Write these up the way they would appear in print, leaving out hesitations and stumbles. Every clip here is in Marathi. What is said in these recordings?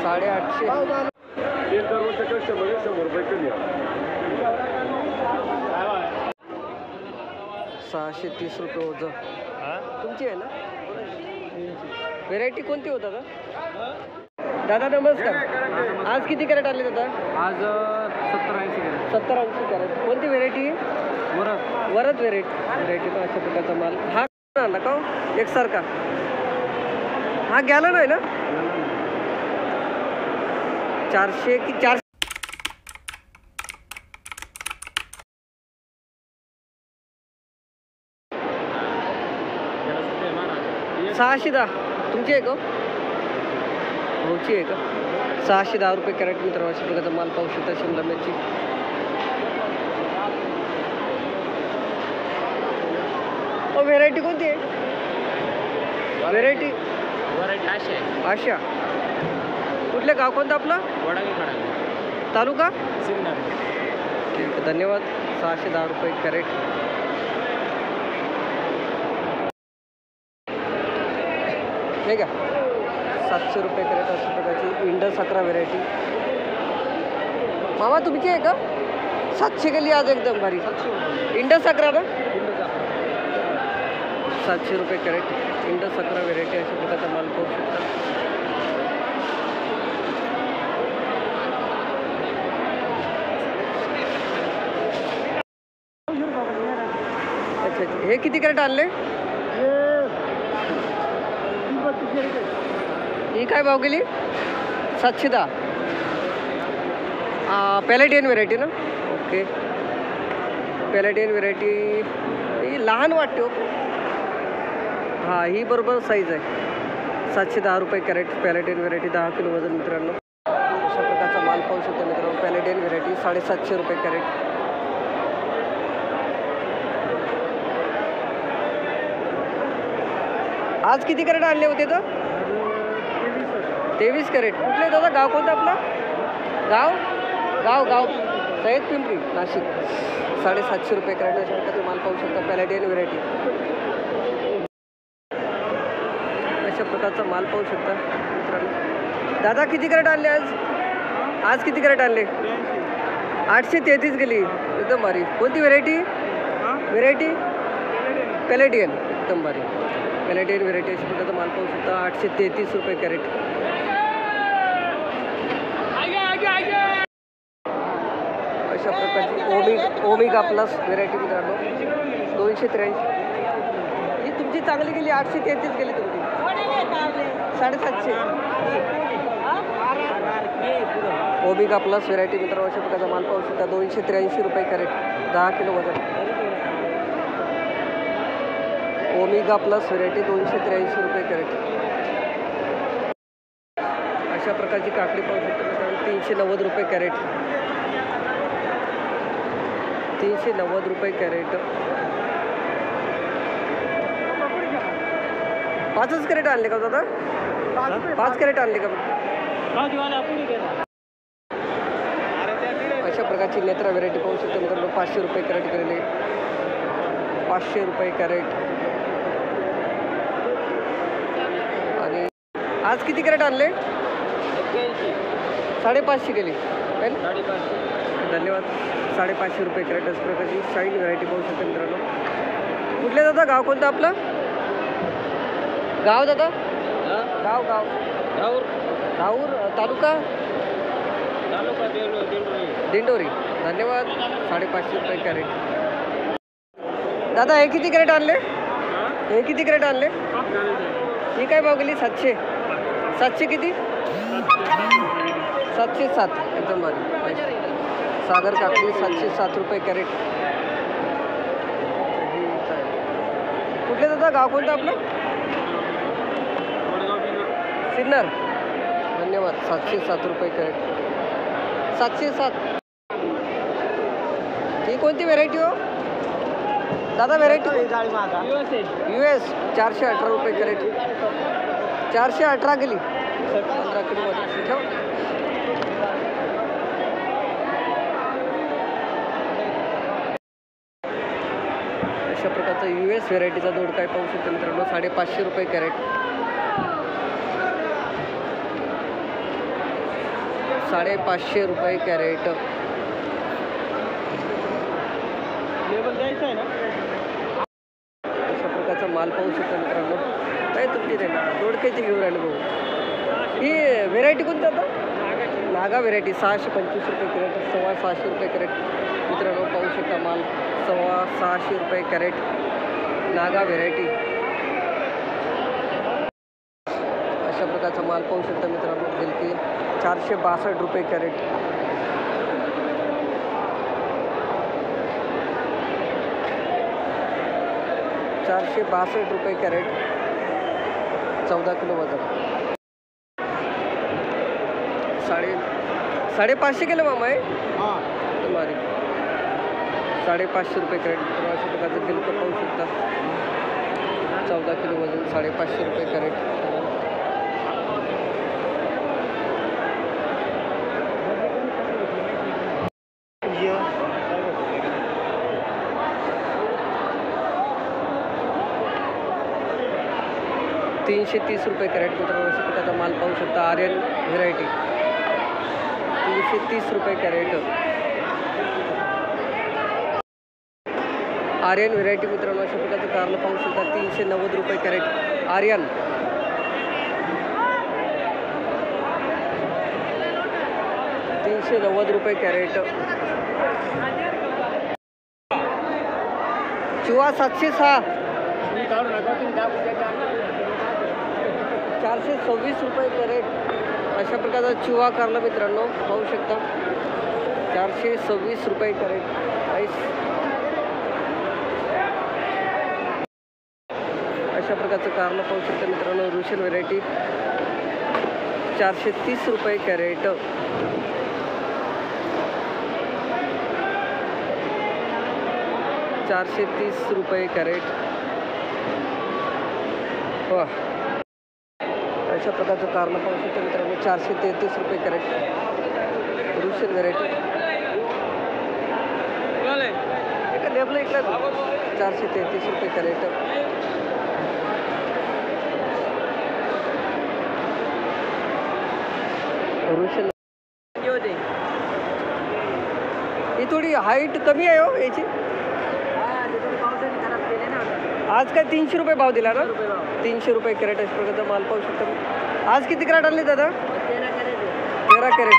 850. 630 रुपये ओझं. तुमची आहे ना? व्हेरायटी कोणती होता दादा? नमस्कार. आज किती कॅरेट आणले दादा? आज 70-80 कॅरेट. 70-80 कॅरेट. कोणती व्हेरायटी? वरद व्हेरायटी. तर अशा प्रकारचा माल हा आणला का एकसारखा? हा गॅलन आहे ना? 400 की 400? 610. तुमची आहे का? भाऊची आहे का? 610 रुपये कॅरेट. मित्रांनो अशा प्रकारचा माल पाहू शकता. शिमला मिरची व्हेरायटी कोणती आहे? व्हेरायटी आशा. कुठलं गाव कोणतं आपलं? तालुका सिन्नर. ठीक आहे, धन्यवाद. 610 रुपये कॅरेट. हे का 700 रुपये कॅरेट अशा प्रकारची इंडस 11 व्हेरायटी. मामा तुमची आहे का? 700 गेली आज एकदम भारी. इंडस 11 ना? 700 रुपये कॅरेट इंडस 11 व्हेरायटी. अशा प्रकारचा माल पाहू शकता. अच्छा. हे किती कॅरेट आणले? ही काय भाव गेली? 710. पॅलेटियन व्हेरायटी ना? ओके. पॅलेटियन व्हेरायटी ही लहान वाटते हो. हां, ही बरोबर साईज आहे. 710 रुपये कॅरेट पॅलेटियन व्हेरायटी. 10 किलो वजन. मित्रांनो अशा प्रकारचा माल पाहू शकतो. मित्रांनो पॅलेटियन व्हेरायटी 750 रुपये कॅरेट. आज किती कॅरेट आणले होते तर? 23 कॅरेट. कुठले दादा? गाव कोणतं आपलं? गाव सय्यद पिंपरी, नाशिक. 750 रुपये कॅरेट. अशा प्रकारचा माल पाहू शकता. पॅलेटियन व्हेरायटी अशा प्रकारचा माल पाहू शकता. मित्रांनो दादा किती कॅरेट आणले आज किती कॅरेट आणले? 833 गेली. एकदम भारी. कोणती व्हेरायटी? पॅलेटियन. एकदम भारी. पॅलेटियन व्हेरायटी अशा प्रकारचा माल पाहू शकता. 833 रुपये कॅरेट. अशा प्रकारची ओमिगा प्लस व्हेरायटी. मित्रांनो 283. ही तुमची चांगली गेली. 833 गेली तुमची. 750. Omega plus variety. मित्रांनो अशा प्रकारचा माल पाहू शकता. 283 रुपये कॅरेट. 10 किलो वजन. ओमिगा प्लस व्हेरायटी 283 रुपये कॅरेट. अशा प्रकारची काकडी पाहू शकता. मित्रांनो 390 रुपये कॅरेट. 390 रुपये कॅरेट. 5च कॅरेट आणले का दादा? 5 कॅरेट आणले का? अशा प्रकारची नेत्रा व्हेरायटी पाहू शकता. मित्रांनो 500 रुपये कॅरेट केलेले. 500 रुपये कॅरेट. आणि आज किती कॅरेट आणले? 550 गेली. धन्यवाद. 550 रुपये कॅरेट. अशा प्रकारची शाईन व्हेरायटी पाहू शकता. मित्रांनो कुठले दादा? गाव कोणतं आपलं? गाव दादा? गाव राऊर. तालुका दिंडोरी. धन्यवाद. 550 रुपये कॅरेट. दादा हे किती कॅरेट आणले? ही काय भाव गेली? 700. 700 किती? 707. एकदम भारी. सागर काकडी 707 रुपये कॅरेट. कुठले दादा? गाव कोणतं आपलं? सिन्नर. धन्यवाद. 707 रुपये कॅरेट. 707. ही कोणती व्हेरायटी हो दादा? व्हेरायटी US 418 रुपये कॅरेट. 418 गेली. 15 किलो मध्ये. अशा प्रकारचा US व्हेरायटीचा दोडका पाहू शकतो. मित्रांनो 550 रुपये कॅरेट. 550 रुपये कॅरेट. लेबल द्यायचं आहे ना. अशा प्रकारचा माल पाहू शकता मित्रांनो. काय तुमची रे ना दोडक्याची घेऊन राहिले भाऊ. ही व्हेरायटी कोणती आता? नागा व्हेरायटी. 625 रुपये कॅरेट, 625 रुपये कॅरेट मित्रांनो. पाहू शकता माल 625 रुपये कॅरेट नागा व्हेरायटी. अशा प्रकारचा माल पाहू शकता मित्रांनो. गिलकी 462 रुपये कॅरेट. ₹462 कॅरेट, 14 किलो वजन. 550 केलं मामा आहे तुम्हाला. 550 रुपये कॅरेट. अशा प्रकारचं गिलकं पाहू शकता. 14 किलो वजन, 550 रुपये कॅरेट. ₹330 रुपये कॅरेट मित्रांनो. अशा प्रकारचा माल पाहू शकता. आर्यन व्हेरायटी 330 रुपये कॅरेट. आर्यन व्हेरायटी मित्रांनो. अशा प्रकारचं कारलं पाहू शकता. 390 रुपये कॅरेट आर्यन. ₹390 कॅरेट. चुवा 706, 426 रुपये कॅरेट. अशा प्रकारचा चुवा कारला मित्रांनो पाहू शकता. 426 रुपये कॅरेट. अशा प्रकारचं कारला पाहू शकता मित्रांनो. रुशन व्हेरायटी 430 रुपये कॅरेट. ₹430 कॅरेट. वा. अशा प्रकारचं कारला पाहू शकता मित्रांनो. 433 रुपये कॅरेट. रुशन व्हेरायटी एका लेबल ऐकलं 433 रुपये कॅरेट. रुशन ही थोडी हाईट कमी आहे हो याची. आज काय 300 रुपये भाव दिला ना. 300 रुपये कॅरेट. अशा प्रकारचा माल पाहू शकता. आज किती कॅरेट आणले दादा? 13 कॅरेट.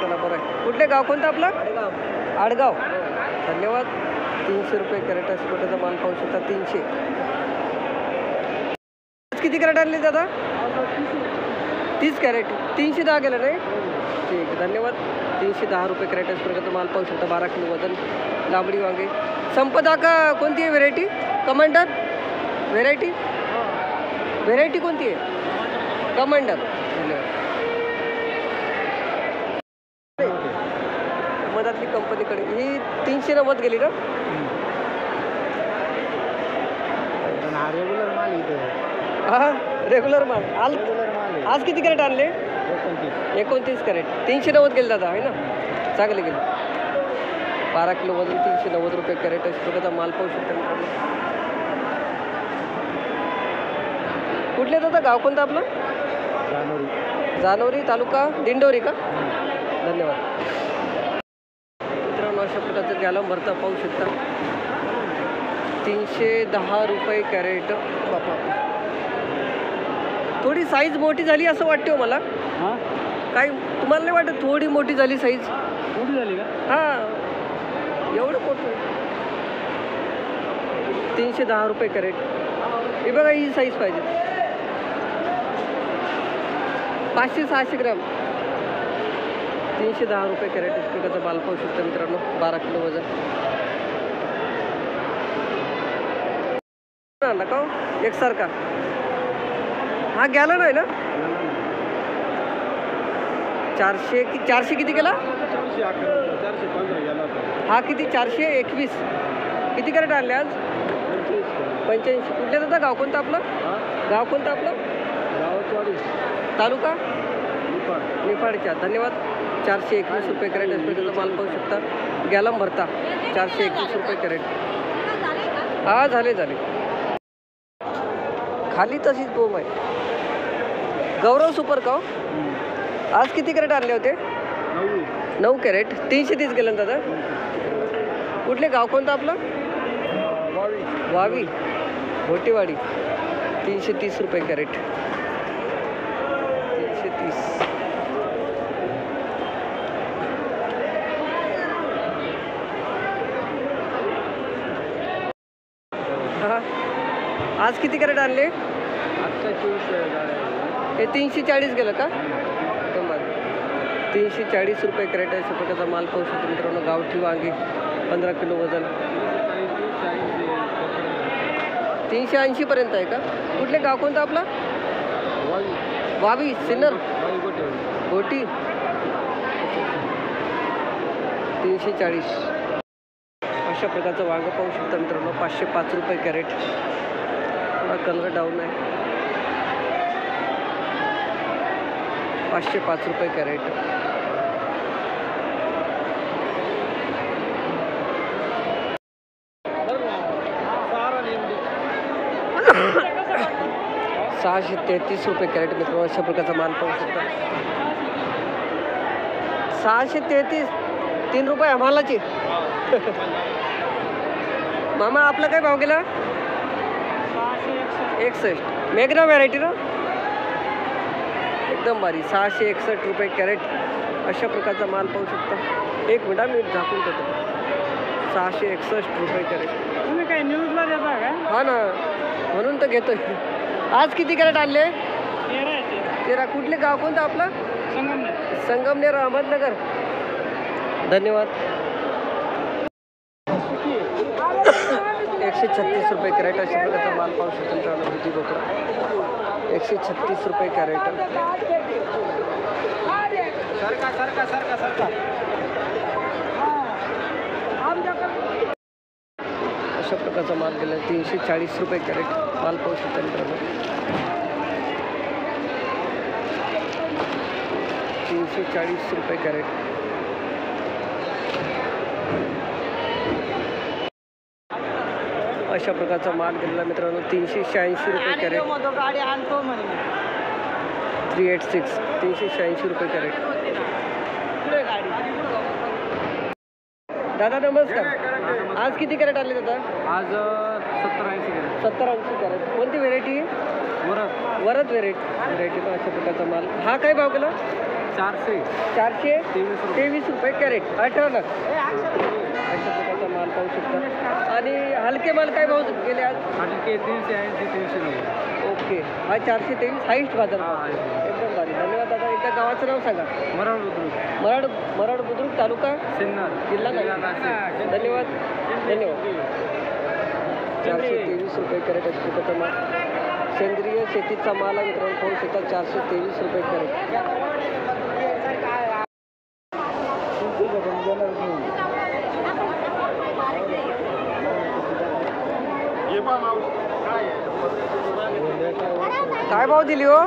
चला बरं आहे. कुठले गाव कोणतं आपलं? आडगाव. धन्यवाद. 300 रुपये कॅरेट. अशा प्रकारचा माल पाहू शकता. 300. आज किती कॅरेट आणले दादा? 30 कॅरेट. 310 गेलं नाही. ठीक आहे धन्यवाद. 310 रुपये कॅरेट. अशा प्रकारचा माल पाहू शकता. 12 किलो वजन. लांबडी वांगे. संपदा का कोणती आहे व्हेरायटी? Commander variety. व्हेरायटी कोणती आहे? कमांडर. धन्यवाद. मधातली कंपनीकडे ही 390 गेली ना. रेग्युलर माल इथे. हा रेग्युलर माल. आज किती कॅरेट आणले? 29 कॅरेट. 390 गेले दादा आहे ना. चांगले गेले. 12 किलो वजन. 390 रुपये कॅरेट. अशा प्रकारचा माल पाहू शकता मित्रांनो. कुठले दादा गाव कोणतं आपलं? जानोरी तालुका दिंडोरी का. धन्यवाद मित्रांनो. अशा प्रकारचं गॅलम भरता पाहू शकता. 310 रुपये कॅरेट. बापा थोडी साईज मोठी झाली असं वाटते हो मला. काय तुम्हाला नाही वाटत थोडी मोठी झाली साईज? मोठी झाली का? हां एवढं मोठं. 310 रुपये कॅरेट. हे बघा ही साईज पाहिजे. 500-600 ग्राम. 310 रुपये कॅरेट. इस प्रकारचा माल पाहू शकता मित्रांनो. 12 किलो वजन. का एकसारखा हा गॅलन आहे ना. 400 किती केला? 415 गेला होता. हा किती? 421. किती कॅरेट आणले आज? 85. कुठले दादा गाव कोणतं आपलं? गाव कोणतं आपलं? तालुका निफाडच्या. धन्यवाद. 421 रुपये कॅरेट. त्याचा माल पाहू शकता. गॅलम भरता 421 रुपये कॅरेट. हा झाले खाली तशीच बोम आहे. गौरव सुपर का. आज किती कॅरेट आणले होते? 9 कॅरेट 330 गेलं ना दादा. कुठले गाव कोणतं आपलं? वावी घोटेवाडी. 330 रुपये कॅरेट. 330. हा आज किती कॅरेट आणले? आजचा 24 हे 340 गेलं का? 340 रुपये कॅरेट आहे. प्रकारचा माल पाहू शकतो मित्रांनो. गावठी वांगी 15 किलो वजन. 380 पर्यंत आहे का? कुठले गाव कोणतं आपला? वावी सिन्नर घोटी. 340. अशा प्रकारचं वांगं पाहू शकता मित्रांनो. 505 रुपये कॅरेट. थोडा कलर डाऊन आहे. 505 रुपये कॅरेट. ₹633 कॅरेट मित्रांनो. अशा प्रकारचा माल पाहू शकता. 633. 3 रुपये आम्हालाची. मामा आपला काय भाव गेला? 61. मेघना व्हरायटी ना एकदम भारी. 661 रुपये कॅरेट. अशा प्रकारचा माल पाहू शकता. 1 मिनिट मी झाकून देतो. 661 रुपये कॅरेट. तुम्ही काय न्यूजला देता का? हा ना म्हणून तर घेतोय. आज किती कॅरेट आणले? 13. कुठले गाव कोणतं आपलं? संगमनेर अहमदनगर. धन्यवाद. 136 रुपये कॅरेट. अशा प्रकारचा माल पाहू शकतो मित्रांनो. दुधी भोपळा 136 रुपये कॅरेट. अशा प्रकारचा माल गेला 340 रुपये कॅरेट. माल पाहू शकतो मित्रांनो. 340 रुपये कॅरेट. अशा प्रकारचा माल गेलेला मित्रांनो. 386 रुपये कॅरेट. 386. 386 रुपये कॅरेट. दादा नमस्कार. आज किती कॅरेट आणले दादा? आज 70-80 कॅरेट. 70-80 कॅरेट. कोणती व्हेरायटी? वरद व्हेरायटी. पण अशा प्रकारचा माल. हा काय भाव केला? 423 रुपये कॅरेट. 18 लाख. अशा प्रकारचा माल पाहू शकता. आणि हलके माल काय भाव गेले आज? 380-390. ओके. हा 423 हाईस्ट बाजार. एकदम भारी. धन्यवाद दादा. एकदा गावाचं नाव सांगा. मराड बुद्रुक तालुका सिन्नर जिल्हा नाशिक. धन्यवाद. 423 रुपये कॅरेट. अशा प्रकारचा माल. सेंद्रिय शेतीचा माल आहे मित्रांनो. पाहू शकता. 423 रुपये कॅरेट. काय भाव दिली हो?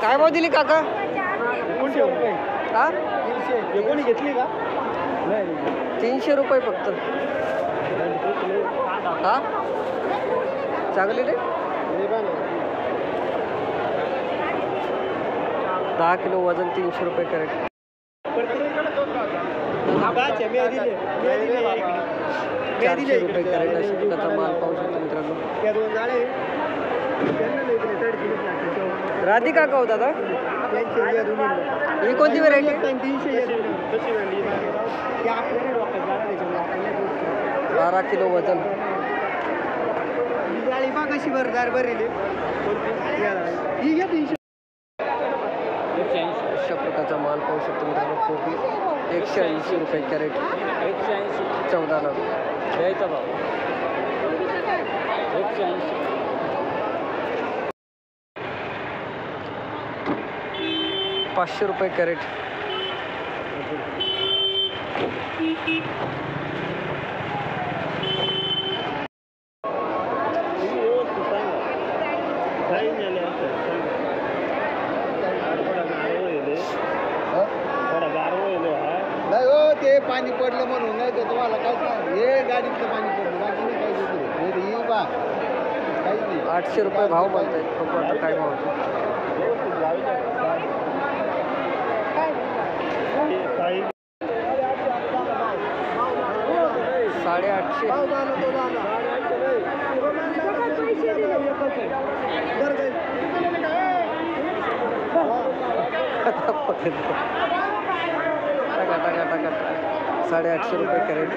काय भाव दिली काका? 300 रुपये. हा 300. कोणी घेतली का? नाही 300 रुपये फक्त. हा चांगली रे. 10 किलो वजन 300 रुपये कॅरेट. 400 रुपये कॅरेट. अशा प्रकारचा माल पाहू शकतो मित्रांनो. राधिका का हो दादा? ही कोणती व्हेरायटी? 12 किलो वजन. कशी भरदार भरेल. अशा प्रकारचा माल पाहू शकतो मित्रांनो. कोबी 180 रुपये कॅरेट. 14 लाख. द्यायचा भाव 180. 500 रुपये कॅरेट. नाही हो, ते पाणी पडलं म्हणून. नाही तर तुम्हाला काय सांग, हे गाडीतलं पाणी पडलं बाकी नाही काही दुसरं. हे बा काहीच नाही. 800 रुपये भाव म्हणतायत. बघू आता काय भाव होतो. 850. टाका 850 रुपये कॅरेट.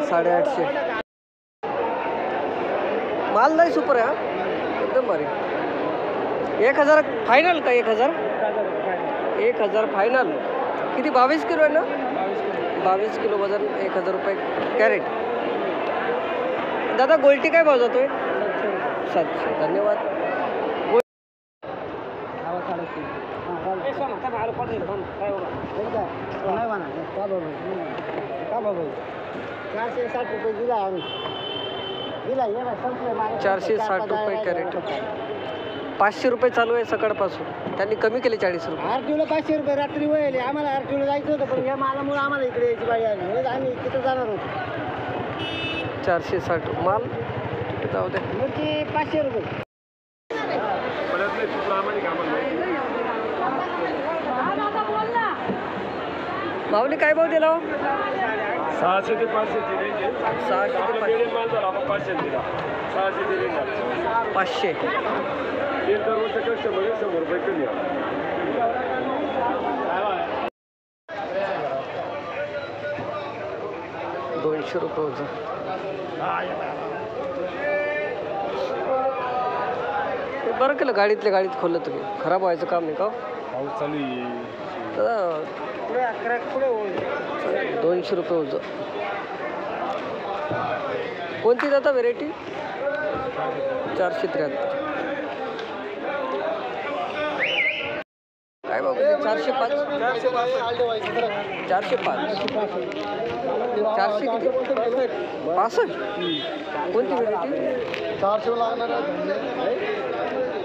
$850. माल नाही सुपर आहे हा, एकदम भारी. 1000 फायनल का? 1000 फायनल. किती? 22 किलो आहे ना? 22 किलो वजन. 1000 रुपये कॅरेट. दादा गोल्टी काय भाव जातोय? 700. धन्यवाद. ₹460 कॅरेट. 500 रुपये चालू आहे सकाळपासून. त्यांनी कमी केले 40 रुपये. आरटीओला 500 रुपये रात्री वळले. आम्हाला आरटीओला जायचं होतं, पण या मालामुळे आम्हाला इकडे यायची बाई आली. म्हणजे आम्ही तिथं जाणार होतो. 460 माल जाऊ दे. मिरची 500 रुपये. माऊली काय भाव दिला? 600 ते 500 ची रेंज आहे. 600 ते 500. माल जर आपण 500 दिला 600 ची रेंज आहे. 500. ते दररोजच्या कस्टमर 100 रुपये कमी आहे. ₹200 होतं. बरं केलं गाडीतल्या गाडीत खोललं तुम्ही. खराब व्हायचं काम नाही का? पाऊस चालू आहे. ₹200 होतं. कोणती दादा व्हेरायटी? 473. काय बाबा? 405. 400 किती? 65. कोणती व्हेरायटी? 400 लागणार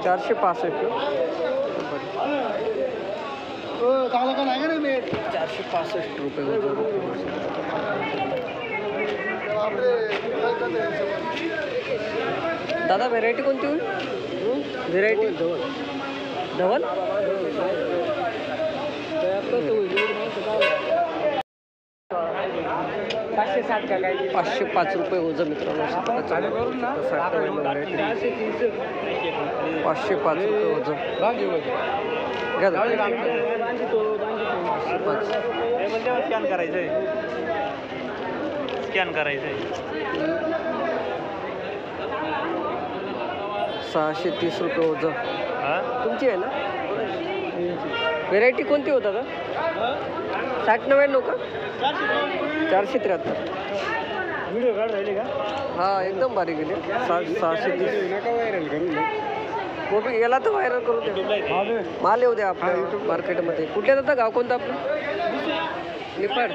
465. चांगलं का नाही का रे मी? 465 रुपये. दादा व्हेरायटी कोणती होईल? व्हेरायटी धवल. 505 रुपये ओझं मित्रांनो. 505 रुपये ओझं. घ्या दादा. स्कॅन करायचंय. 630 रुपये ओझं. तुमची आहे ना? व्हेरायटी कोणती होता का? 60-99 का? 473. व्हिडिओ काढ राहिले का? हा एकदम भारी गेले. 630. याला तर व्हायरल करू दे. माल येऊ द्या आपल्या मार्केटमध्ये. कुठल्या जातं? गाव कोणतं आपलं? निफाड.